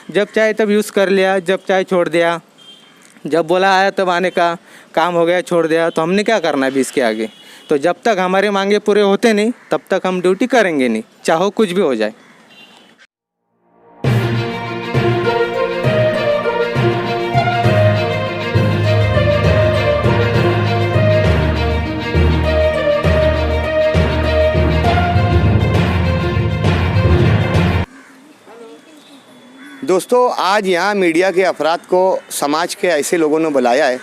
जब चाहे तब यूज़ कर लिया, जब चाहे छोड़ दिया, जब बोला आया तब आने का, काम हो गया छोड़ दिया। तो हमने क्या करना है अभी इसके आगे? तो जब तक हमारे मांगे पूरे होते नहीं तब तक हम ड्यूटी करेंगे नहीं, चाहो कुछ भी हो जाए। दोस्तों, आज यहाँ मीडिया के अफराद को समाज के ऐसे लोगों ने बुलाया है।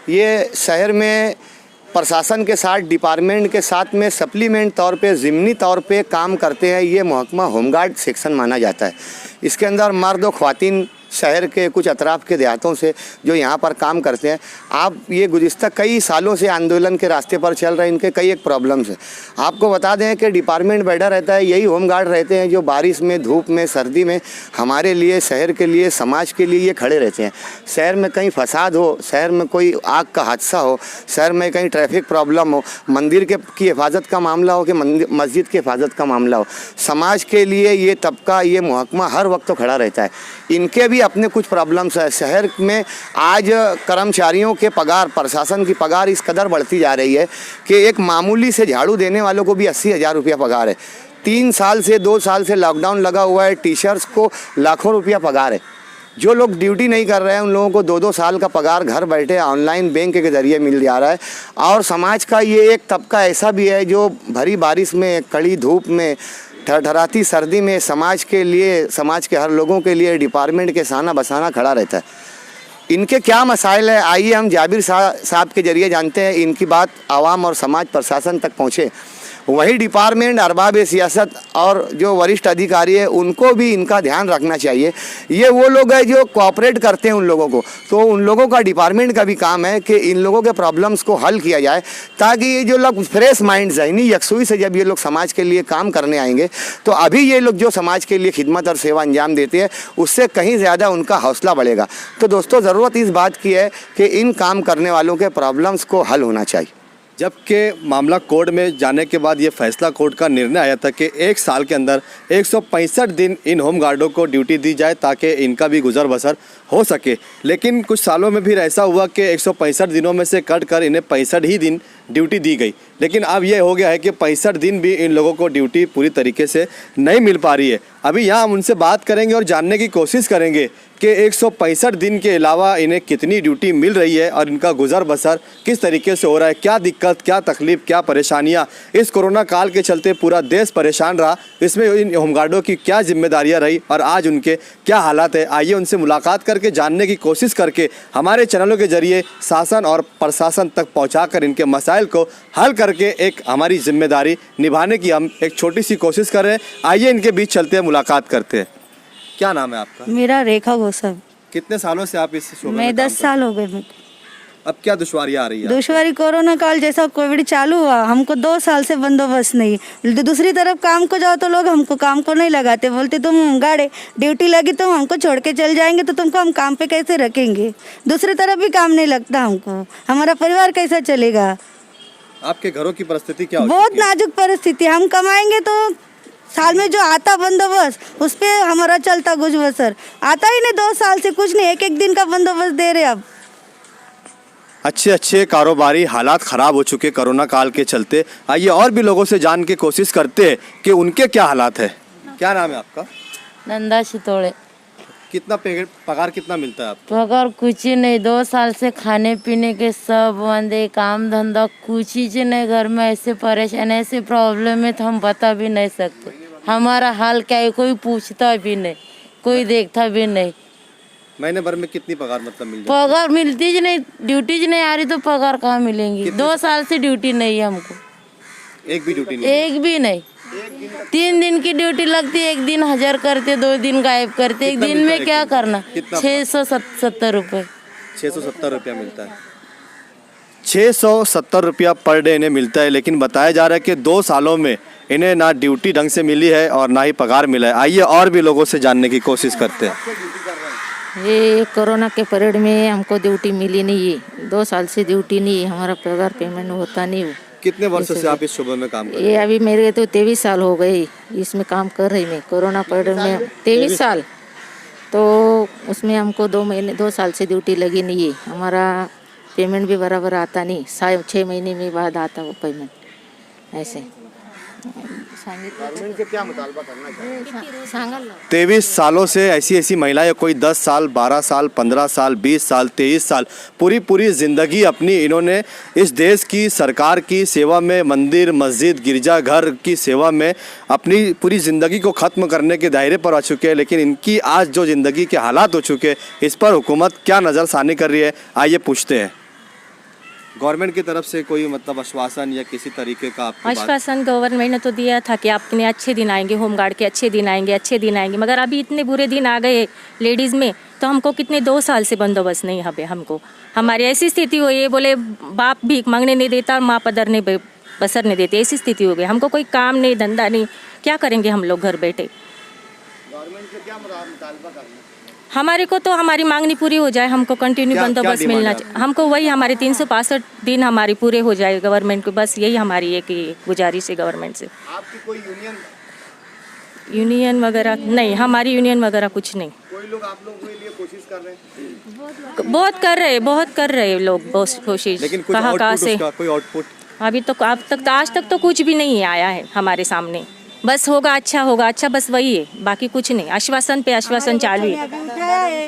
ये शहर में प्रशासन के साथ, डिपार्टमेंट के साथ में सप्लीमेंट तौर पे, ज़िमनी तौर पे काम करते हैं। ये महकमा होमगार्ड सेक्शन माना जाता है। इसके अंदर मर्द और ख्वातीन शहर के कुछ अतराफ के देहातों से जो यहाँ पर काम करते हैं। आप ये गुज़िश्ता कई सालों से आंदोलन के रास्ते पर चल रहे हैं। इनके कई एक प्रॉब्लम्स है। आपको बता दें कि डिपार्टमेंट बैठा रहता है, यही होमगार्ड रहते हैं जो बारिश में, धूप में, सर्दी में हमारे लिए, शहर के लिए, समाज के लिए ये खड़े रहते हैं। शहर में कहीं फसाद हो, शहर में कोई आग का हादसा हो, शहर में कहीं ट्रैफिक प्रॉब्लम हो, मंदिर की हिफाजत का मामला हो कि मस्जिद की हिफाजत का मामला हो, समाज के लिए ये तबका, ये महकमा हर वक्त तो खड़ा रहता है। इनके भी अपने कुछ प्रॉब्लम्स है। शहर में आज कर्मचारियों के पगार, प्रशासन की पगार इस कदर बढ़ती जा रही है कि एक मामूली से झाड़ू देने वालों को भी 80,000 रुपया पगार है। 3 साल से, 2 साल से लॉकडाउन लगा हुआ है, टीचर्स को लाखों रुपया पगार है। जो लोग ड्यूटी नहीं कर रहे हैं उन लोगों को 2-2 साल का पगार घर बैठे ऑनलाइन बैंक के ज़रिए मिल जा रहा है। और समाज का ये एक तबका ऐसा भी है जो भरी बारिश में, कड़ी धूप में, ठरठराती सर्दी में समाज के लिए, समाज के हर लोगों के लिए डिपार्टमेंट के साना बसाना खड़ा रहता है। इनके क्या मसाइल है, आइए हम जाबिर साहब के ज़रिए जानते हैं। इनकी बात आवाम और समाज प्रशासन तक पहुँचे। वही डिपार्टमेंट, अरबाब सियासत और जो वरिष्ठ अधिकारी है उनको भी इनका ध्यान रखना चाहिए। ये वो लोग हैं जो कोऑपरेट करते हैं उन लोगों को, तो उन लोगों का, डिपार्टमेंट का भी काम है कि इन लोगों के प्रॉब्लम्स को हल किया जाए, ताकि ये जो लोग फ्रेश माइंड, ज़हनी यकसुई से जब ये लोग समाज के लिए काम करने आएंगे तो अभी ये लोग जो समाज के लिए खिदमत और सेवा अंजाम देते हैं उससे कहीं ज़्यादा उनका हौसला बढ़ेगा। तो दोस्तों, ज़रूरत इस बात की है कि इन काम करने वालों के प्रॉब्लम्स को हल होना चाहिए। जबकि मामला कोर्ट में जाने के बाद ये फैसला कोर्ट का निर्णय आया था कि 1 साल के अंदर 165 दिन इन होमगार्डों को ड्यूटी दी जाए ताकि इनका भी गुजर बसर हो सके। लेकिन कुछ सालों में भी ऐसा हुआ कि 165 दिनों में से कट कर इन्हें 65 ही दिन ड्यूटी दी गई। लेकिन अब ये हो गया है कि 65 दिन भी इन लोगों को ड्यूटी पूरी तरीके से नहीं मिल पा रही है। अभी यहाँ हम उनसे बात करेंगे और जानने की कोशिश करेंगे कि 165 दिन के अलावा इन्हें कितनी ड्यूटी मिल रही है और इनका गुजर बसर किस तरीके से हो रहा है, क्या दिक्कत, क्या तकलीफ, क्या परेशानियाँ। इस कोरोना काल के चलते पूरा देश परेशान रहा, इसमें इन होमगार्डों की क्या जिम्मेदारियाँ रही और आज उनके क्या हालात है। आइए उनसे मुलाकात करके जानने की कोशिश करके हमारे चैनलों के जरिए शासन और प्रशासन तक पहुँचा इनके मसाइल को हल करके एक हमारी जिम्मेदारी निभाने की हम एक छोटी सी कोशिश कर रहे हैं। आइए इनके बीच चलते हैं, मुलाकात करते हैं। क्या नाम है आपका? मेरा रेखा घोषल। कितने सालों से आप इस शोबे में? मैं 10 साल हो गए। अब क्या दुश्वारियाँ आ रही है? दुश्वारी कोरोना काल जैसा कोविड चालू हुआ, हमको 2 साल से बंदोबस्त नहीं। दूसरी तरफ काम को जाओ तो लोग हमको काम को नहीं लगाते, बोलते तुम होमगार्ड, ड्यूटी लगी तो हमको छोड़ के चल जाएंगे, तो तुमको हम काम पे कैसे रखेंगे। दूसरी तरफ भी काम नहीं लगता हमको, हमारा परिवार कैसा चलेगा। आपके घरों की परिस्थिति क्या? बहुत नाजुक परिस्थिति। हम कमाएंगे तो साल में जो आता बंदोबस्त उस पे हमारा चलता गुज बसर आता ही नहीं। 2 साल से कुछ नहीं, एक दिन का बंदोबस्त दे रहे। अब अच्छे कारोबारी हालात ख़राब हो चुके कोरोना काल के चलते। आइए और भी लोगों से जान के कोशिश करते हैं कि उनके क्या हालात है। क्या नाम है आपका? नंदा शितोड़े। कितना पगार कितना मिलता है आपको? पगार कुछ ही नहीं, 2 साल से खाने पीने के सब बंदे, काम धंधा कुछ ही नहीं। घर में ऐसे परेशान, ऐसे प्रॉब्लम है तो हम बता भी नहीं सकते। हमारा हाल क्या है, कोई पूछता भी नहीं, कोई देखता भी नहीं। महीने भर में कितनी पगार मतलब मिल जाती? पगार मिलती ही नहीं, ड्यूटी ही नहीं आ रही तो पगार कहाँ मिलेंगी। 2 साल से ड्यूटी नहीं है हमको, एक भी ड्यूटी नहीं? एक भी नहीं। 3 दिन की ड्यूटी लगती है, 1 दिन हाजिर करते, 2 दिन गायब करते। एक दिन में क्या करना? 670 रुपये। 670 रुपया मिलता है। 670 रुपया पर डे इन्हें मिलता है। लेकिन बताया जा रहा है कि 2 सालों में इन्हें ना ड्यूटी ढंग से मिली है और ना ही पगार मिला है। आइए और भी लोगों से जानने की कोशिश करते हैं। ये कोरोना के पीरियड में हमको ड्यूटी मिली नहीं है। 2 साल से ड्यूटी नहीं है, हमारा पगार पेमेंट होता नहीं। कितने वर्षों से आप इस शोबे में काम कर रहे हैं? ये अभी मेरे तो 23 साल हो गए इसमें काम कर रही मैं। कोरोना पीरियड में 23 साल तो उसमें हमको 2 साल से ड्यूटी लगी नहीं है। हमारा पेमेंट भी बराबर आता नहीं, 6 महीने में बाद आता वो पेमेंट ऐसे। गवर्नमेंट से क्या मुतालबा करना चाहिए? 23 सालों से ऐसी महिलाएं, कोई 10 साल, 12 साल, 15 साल, 20 साल, 23 साल, पूरी ज़िंदगी अपनी इन्होंने इस देश की सरकार की सेवा में, मंदिर, मस्जिद, गिरजाघर की सेवा में अपनी पूरी ज़िंदगी को ख़त्म करने के दायरे पर आ चुके हैं। लेकिन इनकी आज जो ज़िंदगी के हालात हो चुके हैं, इस पर हुकूमत क्या नज़रसानी कर रही है, आइए पूछते हैं। गवर्नमेंट की तरफ से कोई मतलब आश्वासन या किसी तरीके का आपको आश्वासन गवर्नमेंट ने तो दिया था कि आपने अच्छे दिन आएंगे, होमगार्ड के अच्छे दिन आएंगे, मगर अभी इतने बुरे दिन आ गए लेडीज़ में, तो हमको कितने 2 साल से बंदोबस्त नहीं है हमको। हमारी ऐसी स्थिति हुई है, बोले बाप भीख मांगने नहीं देता और माँ पदर ने बसर नहीं देते, ऐसी स्थिति हो गई। हमको कोई काम नहीं, धंधा नहीं, क्या करेंगे हम लोग घर बैठे। गवर्नमेंट से क्या मुतालबा करना? हमारे को तो हमारी मांगनी पूरी हो जाए, हमको कंटिन्यू बंदोबस्त मिलना चाहिए। हमको वही हमारे 365 दिन हमारी पूरे हो जाए गवर्नमेंट को, बस यही हमारी एक गुजारिश है गवर्नमेंट से। आपकी कोई यूनियन वगैरह नहीं, हमारी यूनियन वगैरह कुछ नहीं। कोई लोग आप लोगों के लिए कोशिश कर रहे हैं? बहुत कर रहे हैं लोग कोशिश। लेकिन कुछ कहाँ से कोई आउटपुट अभी तो आज तक तो कुछ भी नहीं आया है हमारे सामने। बस होगा अच्छा, बस वही है, बाकी कुछ नहीं। आश्वासन पे आश्वासन चालू है।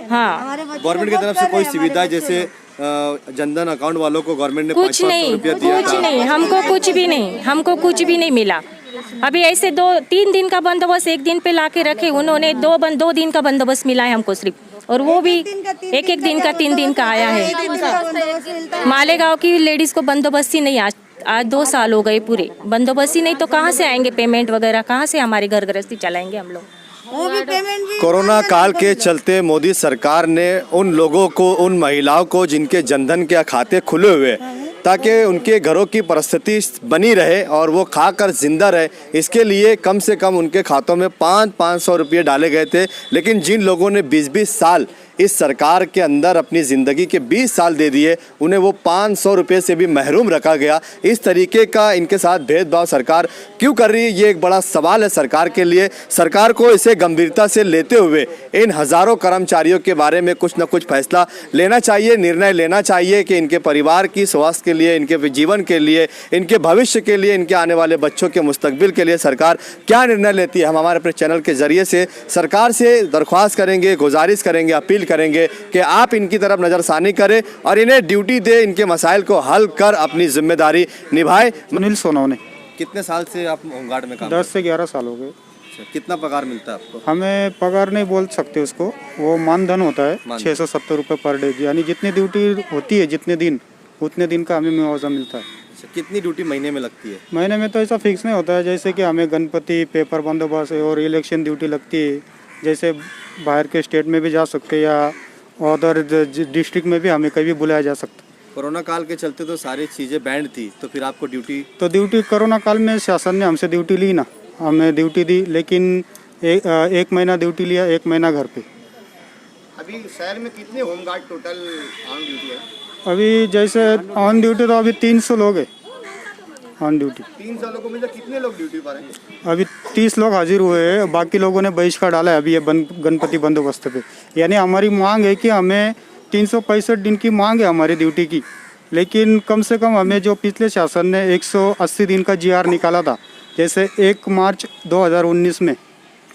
हाँ, गवर्नमेंट की तरफ से कोई सुविधा जैसे जनधन अकाउंट वालों को गवर्नमेंट ने कुछ 500 रुपया दिया था? नहीं, हमको कुछ भी नहीं मिला। अभी ऐसे 2-3 दिन का बंदोबस्त एक दिन पे लाके रखे उन्होंने, 2 दिन का बंदोबस्त मिला है हमको सिर्फ, और वो भी एक दिन का 3 दिन का आया है। मालेगांव की लेडीज को बंदोबस्त ही नहीं, आज 2 साल हो गए पूरे, बंदोबस्त ही नहीं, तो कहाँ से आएंगे पेमेंट वगैरह, कहाँ से हमारी घर गृहस्थी चलाएंगे हम लोग। वो भी पेमेंट भी कोरोना काल के चलते मोदी सरकार ने उन लोगों को, उन महिलाओं को जिनके जनधन के खाते खुले हुए, ताकि उनके घरों की परिस्थिति बनी रहे और वो खाकर जिंदा रहे, इसके लिए कम से कम उनके खातों में 500 रुपये डाले गए थे। लेकिन जिन लोगों ने 20-20 साल इस सरकार के अंदर अपनी ज़िंदगी के 20 साल दे दिए, उन्हें वो 500 रुपये से भी महरूम रखा गया। इस तरीके का इनके साथ भेदभाव सरकार क्यों कर रही है, ये एक बड़ा सवाल है सरकार के लिए। सरकार को इसे गंभीरता से लेते हुए इन हज़ारों कर्मचारियों के बारे में कुछ न कुछ फैसला लेना चाहिए, निर्णय लेना चाहिए कि इनके परिवार की स्वास्थ्य के लिए, इनके जीवन के लिए, इनके भविष्य के लिए, इनके आने वाले बच्चों के मुस्तकबिल के लिए सरकार क्या निर्णय लेती है। हम हमारे अपने चैनल के ज़रिए से सरकार से दरख्वास्त करेंगे, गुजारिश करेंगे, अपील करेंगे कि आप इनकी तरफ नज़रसानी करें और इन्हें ड्यूटी दे, इनके मसाइल को हल कर अपनी जिम्मेदारी निभाए। अनिल सोनवने। कितने साल से आप होमगार्ड में काम? 10 से 11 साल हो गए। कितना पगार मिलता है आपको? हमें पगार नहीं बोल सकते उसको, वो मानधन होता है 670 रुपये पर डे, यानी जितनी ड्यूटी होती है जितने दिन, उतने दिन का हमें मुआवजा मिलता है। कितनी ड्यूटी महीने में लगती है? महीने में तो ऐसा फिक्स नहीं होता है, जैसे कि हमें गणपति, पेपर बंदोबस्त और इलेक्शन ड्यूटी लगती है। जैसे बाहर के स्टेट में भी जा सकते या अदर डिस्ट्रिक्ट में भी हमें कभी बुलाया जा सकता। कोरोना काल के चलते तो सारी चीज़ें बैंड थी, तो फिर आपको ड्यूटी कोरोना काल में शासन ने हमसे ड्यूटी ली ना, हमें ड्यूटी दी, लेकिन एक महीना ड्यूटी लिया, 1 महीना घर पे। अभी शहर में कितने होमगार्ड टोटल ऑन ड्यूटी है? अभी जैसे ऑन ड्यूटी तो अभी 300 लोग हैं ऑन ड्यूटी। 300 लोगों में से कितने लोग ड्यूटी पर हैं? अभी 30 लोग हाजिर हुए हैं, बाकी लोगों ने बहिष्कार डाला है अभी ये गणपति बंदोबस्त पे। यानी हमारी मांग है कि हमें 365 दिन की मांग है हमारी ड्यूटी की, लेकिन कम से कम हमें जो पिछले शासन ने 180 दिन का GR निकाला था, जैसे 1 मार्च 2019 में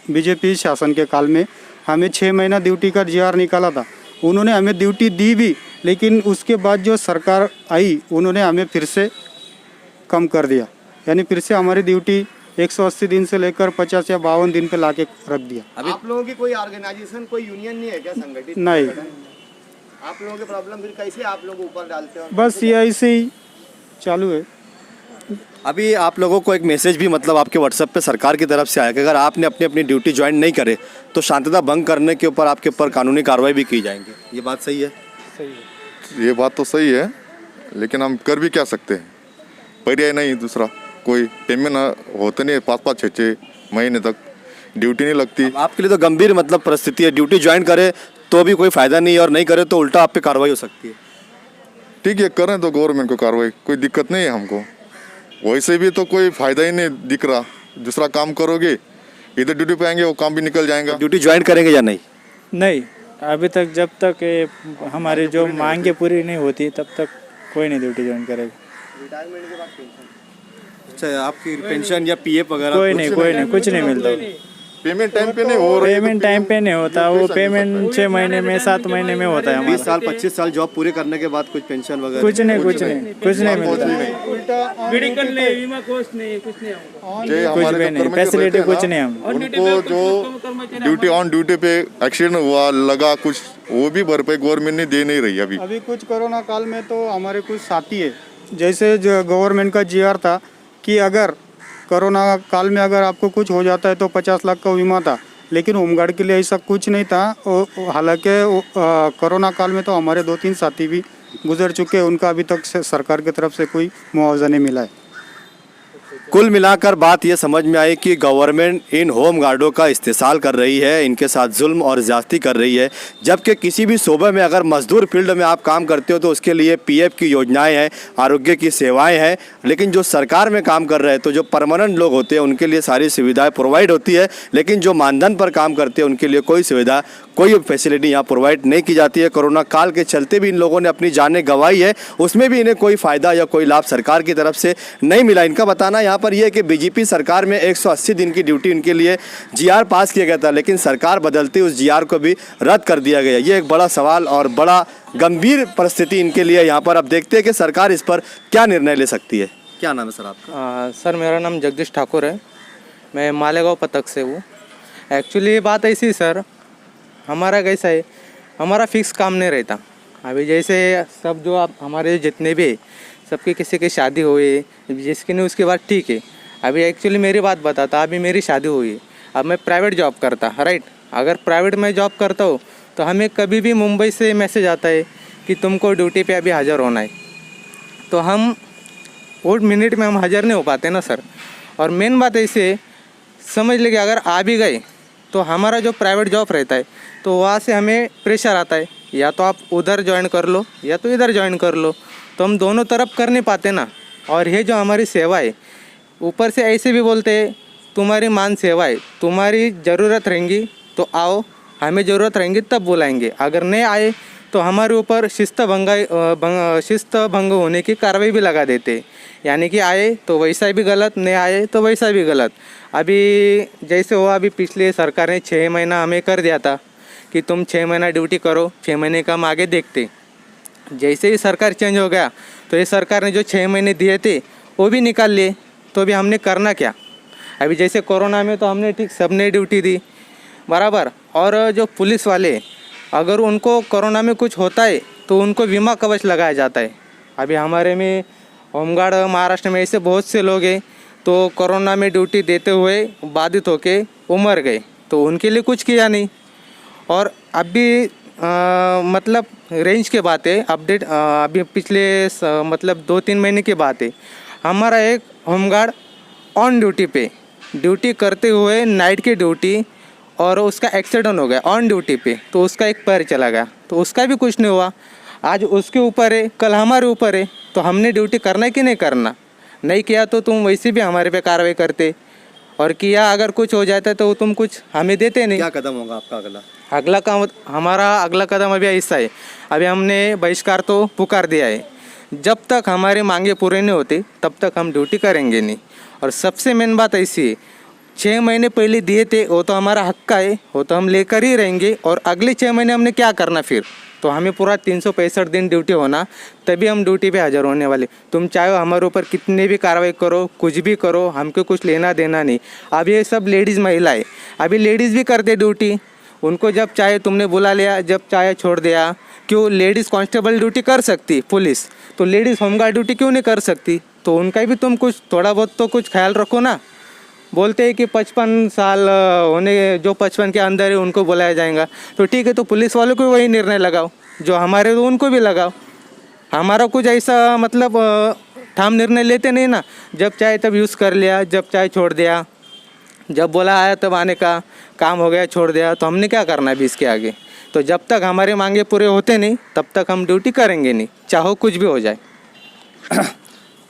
बीजेपी शासन के काल में हमें 6 महीना ड्यूटी का GR निकाला था, उन्होंने हमें ड्यूटी दी भी, लेकिन उसके बाद जो सरकार आई उन्होंने हमें फिर से कम कर दिया, यानी फिर से हमारी ड्यूटी 180 दिन से लेकर 50 या 52 दिन पे लाके रख दिया। आप लोगों की कोई ऑर्गेनाइजेशन, कोई यूनियन नहीं है क्या संगठित? नहीं। आप लोगों के प्रॉब्लम फिर कैसे आप लोग ऊपर डालते हो? बस ये ऐसे ही चालू है। अभी आप लोगों को एक मैसेज भी मतलब आपके व्हाट्सएप पे सरकार की तरफ से आया कि अगर आपने अपनी ड्यूटी ज्वाइन नहीं करे तो शांतता भंग करने के ऊपर आपके ऊपर कानूनी कार्रवाई भी की जाएंगी। ये बात सही है? ये बात तो सही है, लेकिन हम कर भी क्या सकते हैं, पर्याय नहीं दूसरा कोई। पेमेंट होते नहीं, 5-5, 6-6 महीने तक ड्यूटी नहीं लगती। आपके लिए तो गंभीर मतलब परिस्थिति है, ड्यूटी ज्वाइन करे तो भी कोई फ़ायदा नहीं है और नहीं करे तो उल्टा आप पे कार्रवाई हो सकती है। ठीक है, करें तो गवर्नमेंट को कार्रवाई, कोई दिक्कत नहीं है हमको। वैसे भी तो कोई फ़ायदा ही नहीं दिख रहा, दूसरा काम करोगे, इधर ड्यूटी पे आएंगे वो काम भी निकल जाएगा। ड्यूटी ज्वाइन करेंगे या नहीं? नहीं, अभी तक जब तक ये हमारी जो मांगे पूरी नहीं होती तब तक कोई नहीं ड्यूटी ज्वाइन करेगा। अच्छा, आपकी पेंशन या पीएफ वगैरह कोई नहीं कुछ नहीं मिलता। पेमेंट टाइम पे नहीं हो रही है, पेमेंट टाइम पे नहीं होता, वो पेमेंट 6 महीने में 7 महीने में होता है 20 हमारा। साल 25 साल जॉब पूरे करने के बाद कुछ पेंशन वगैरह कुछ नहीं मिलता। जे कुछ हमारे भी जो नहीं, कर्मचारी फैसिलिटी रहते हैं कुछ ना, नहीं हम। उनको जो ड्यूटी ऑन ड्यूटी पे एक्सीडेंट हुआ लगा कुछ, वो भी भरपाई गवर्नमेंट ने दे नहीं रही अभी। अभी कुछ कोरोना काल में तो हमारे कुछ साथी है, जैसे जो गवर्नमेंट का जीआर था कि अगर कोरोना काल में अगर आपको कुछ हो जाता है तो 50 लाख का बीमा था, लेकिन होमगार्ड के लिए ऐसा कुछ नहीं था। हालांकि कोरोना काल में तो हमारे 2-3 साथी भी गुजर चुके हैं, उनका अभी तक सरकार की तरफ से कोई मुआवजा नहीं मिला है। कुल मिलाकर बात ये समझ में आई कि गवर्नमेंट इन होम गार्डों का इस्तेसाल कर रही है, इनके साथ जुल्म और ज़्यादती कर रही है। जबकि किसी भी शोबे में अगर मजदूर फील्ड में आप काम करते हो तो उसके लिए पीएफ की योजनाएं हैं, आरोग्य की सेवाएं हैं, लेकिन जो सरकार में काम कर रहे हैं तो जो परमानेंट लोग होते हैं उनके लिए सारी सुविधाएं प्रोवाइड होती है, लेकिन जो मानधन पर काम करते हैं उनके लिए कोई सुविधा, कोई फैसिलिटी यहाँ प्रोवाइड नहीं की जाती है। कोरोना काल के चलते भी इन लोगों ने अपनी जानें गंवाई है, उसमें भी इन्हें कोई फ़ायदा या कोई लाभ सरकार की तरफ से नहीं मिला। इनका बताना यहाँ पर यह है कि बीजेपी सरकार में 180 दिन की ड्यूटी इनके लिए जीआर पास किया गया था, लेकिन सरकार बदलते उस जीआर को भी रद्द कर दिया गया। ये एक बड़ा सवाल और बड़ा गंभीर परिस्थिति इनके लिए यहाँ पर। अब देखते हैं कि सरकार इस पर क्या निर्णय ले सकती है। क्या नाम है सर आपका? सर मेरा नाम जगदीश ठाकुर है, मैं मालेगांव पतक से हूँ। एक्चुअली बात ऐसी है सर, हमारा कैसा है, हमारा फिक्स काम नहीं रहता। अभी जैसे सब जो आप हमारे जितने भी सबकी किसी की शादी हुई, जिसकी नहीं उसके बाद ठीक है। अभी एक्चुअली मेरी बात बताता, अभी मेरी शादी हुई, अब मैं प्राइवेट जॉब करता, राइट। अगर प्राइवेट में जॉब करता हूँ तो हमें कभी भी मुंबई से मैसेज आता है कि तुमको ड्यूटी पे अभी हाज़िर होना है, तो हम वो मिनट में हम हाज़िर नहीं हो पाते ना सर। और मेन बात ऐसे समझ लीजिए, अगर आ भी गए तो हमारा जो प्राइवेट जॉब रहता है तो वहाँ से हमें प्रेशर आता है, या तो आप उधर ज्वाइन कर लो या तो इधर ज्वाइन कर लो, तो हम दोनों तरफ कर नहीं पाते ना। और ये जो हमारी सेवा है, ऊपर से ऐसे भी बोलते हैं तुम्हारी मान सेवा है, तुम्हारी ज़रूरत रहेंगी तो आओ, हमें ज़रूरत रहेंगी तब बुलाएंगे, अगर नहीं आए तो हमारे ऊपर शिस्त भंग होने की कार्रवाई भी लगा देते। यानी कि आए तो वैसा भी गलत, नहीं आए तो वैसा भी गलत। अभी जैसे हुआ, अभी पिछले सरकार ने 6 महीना हमें कर दिया था कि तुम 6 महीना ड्यूटी करो, 6 महीने का हम आगे देखते। जैसे ही सरकार चेंज हो गया तो ये सरकार ने जो 6 महीने दिए थे वो भी निकाल लिए, तो अभी हमने करना क्या। अभी जैसे कोरोना में तो हमने ठीक सबने ड्यूटी दी बराबर, और जो पुलिस वाले अगर उनको कोरोना में कुछ होता है तो उनको बीमा कवच लगाया जाता है। अभी हमारे में होमगार्ड महाराष्ट्र में ऐसे बहुत से लोग हैं तो कोरोना में ड्यूटी देते हुए बाधित होके वो मर गए, तो उनके लिए कुछ किया नहीं। और अभी मतलब रेंज के बात है, अपडेट अभी पिछले मतलब 2-3 महीने की बात है, हमारा एक होमगार्ड ऑन ड्यूटी पे ड्यूटी करते हुए नाइट की ड्यूटी, और उसका एक्सीडेंट हो गया ऑन ड्यूटी पे, तो उसका एक पैर चला गया, तो उसका भी कुछ नहीं हुआ। आज उसके ऊपर है, कल हमारे ऊपर है, तो हमने ड्यूटी करना है कि नहीं करना। नहीं किया तो तुम वैसे भी हमारे पे कार्रवाई करते, और किया अगर कुछ हो जाता तो तुम कुछ हमें देते नहीं। क्या कदम होगा आपका हमारा अगला कदम अभी ऐसा है, अभी हमने बहिष्कार तो पुकार दिया है, जब तक हमारी मांगे पूरे नहीं होती तब तक हम ड्यूटी करेंगे नहीं। और सबसे मेन बात ऐसी है, 6 महीने पहले दिए थे वो तो हमारा हक का है, वो तो हम लेकर ही रहेंगे। और अगले 6 महीने हमने क्या करना फिर, तो हमें पूरा 365 दिन ड्यूटी होना, तभी हम ड्यूटी पे हाजिर होने वाले। तुम चाहे हमारे ऊपर कितने भी कार्रवाई करो, कुछ भी करो, हमको कुछ लेना देना नहीं। अब ये सब लेडीज़ महिलाएं, अभी लेडीज़ भी करते ड्यूटी, उनको जब चाहे तुमने बुला लिया, जब चाहे छोड़ दिया। क्यों लेडीज़ कांस्टेबल ड्यूटी कर सकती पुलिस, तो लेडीज़ होमगार्ड ड्यूटी क्यों नहीं कर सकती। तो उनका भी तुम कुछ थोड़ा बहुत तो कुछ ख्याल रखो ना। बोलते हैं कि 55 साल होने, जो 55 के अंदर है उनको बुलाया जाएगा, तो ठीक है, तो पुलिस वालों को वही निर्णय लगाओ जो हमारे, तो उनको भी लगाओ। हमारा कुछ ऐसा मतलब ठाम निर्णय लेते नहीं ना, जब चाहे तब यूज़ कर लिया, जब चाहे छोड़ दिया, जब बोला आया तब आने का, काम हो गया छोड़ दिया, तो हमने क्या करना है अभी इसके आगे। तो जब तक हमारे मांगे पूरे होते नहीं तब तक हम ड्यूटी करेंगे नहीं, चाहो कुछ भी हो जाए।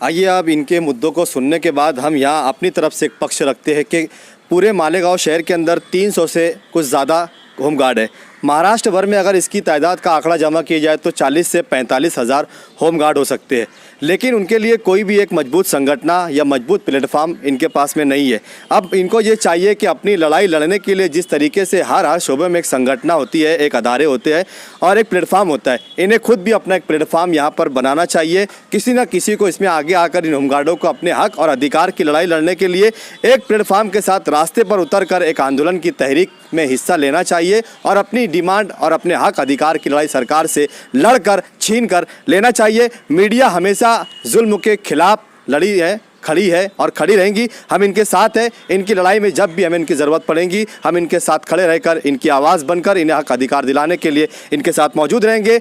आइए अब इनके मुद्दों को सुनने के बाद हम यहाँ अपनी तरफ से एक पक्ष रखते हैं कि पूरे मालेगांव शहर के अंदर 300 से कुछ ज़्यादा होमगार्ड है, महाराष्ट्र भर में अगर इसकी तादाद का आंकड़ा जमा किया जाए तो 40 से 45 हज़ार होमगार्ड हो सकते हैं, लेकिन उनके लिए कोई भी एक मजबूत संगठन या मजबूत प्लेटफॉर्म इनके पास में नहीं है। अब इनको ये चाहिए कि अपनी लड़ाई लड़ने के लिए जिस तरीके से हर शोबे में एक संगठन होती है, एक अदारे होते हैं और एक प्लेटफॉर्म होता है, इन्हें खुद भी अपना एक प्लेटफॉर्म यहाँ पर बनाना चाहिए। किसी न किसी को इसमें आगे आकर इन होमगार्डों को अपने हक और अधिकार की लड़ाई लड़ने के लिए एक प्लेटफॉर्म के साथ रास्ते पर उतर कर एक आंदोलन की तहरीक में हिस्सा लेना चाहिए और अपनी डिमांड और अपने हक अधिकार की लड़ाई सरकार से लड़कर छीन कर लेना चाहिए। मीडिया हमेशा जुल्म के खिलाफ लड़ी है, खड़ी है और खड़ी रहेंगी। हम इनके साथ हैं। इनकी लड़ाई में जब भी हमें इनकी ज़रूरत पड़ेगी हम इनके साथ खड़े रहकर इनकी आवाज़ बनकर इन्हें हक अधिकार दिलाने के लिए इनके साथ मौजूद रहेंगे।